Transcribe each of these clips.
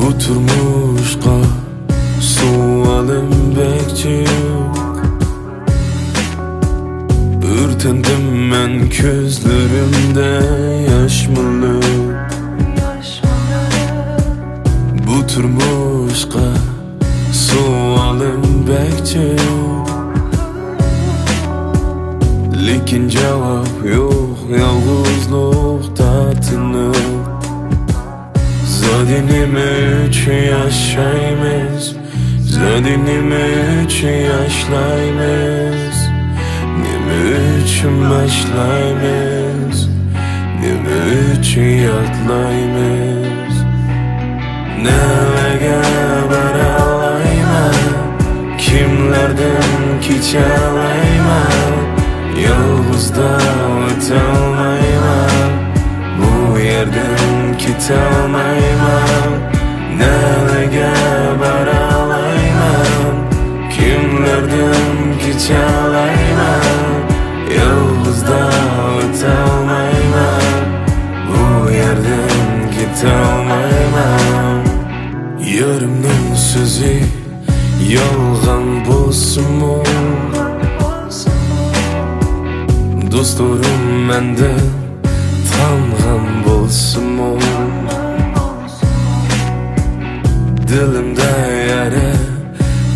Bu turmuşqa sualim bekçi yok. Ürtendim ben közlerimde yaşmalı. Bu turmuşqa sualim bekçi yok. Lekin cevap yok, yalğızlık tatını. Zadi nime üçün yaşaymiz, zadi nime üçün yaşlaymiz, nime üçün başlaymiz, nime üçün yatlaymiz. Nelega baralayman, kimlerden keçalayman, yalğızda ötolmayman, bu yerden gitolmayman. Nelega baralayman, kimlerden keçalayman, yalğızda ötolmayman, bu yerden gitolmayman. Yarımның sözü yalğan bolsunmu? Dostlarım mende tanğan bolsunmu? Dilimde yara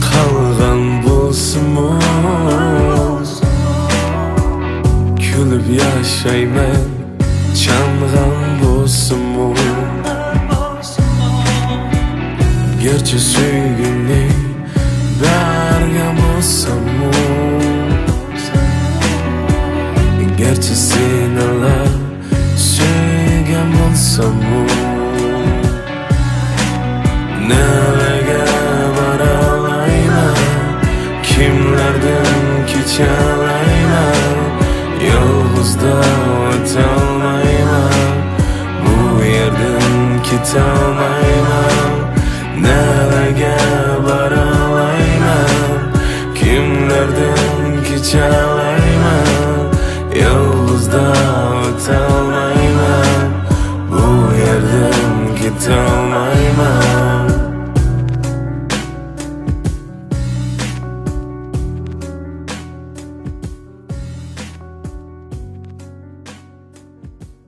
kalğan bolsunmu? Külüp yaşayman çanğan bolsunmu? Gerçi söygünni bergen bolsunmu? Gerçi sen ala söygen bolsunmu? Nelega baralayman, kimlerden keçalayman, yalğızda ötolmayman, bu yerden gitolmayman. Nelega baralayman, kimlerden keçalayman, yalğızda ötolmayman, bu yerden gitolmayman.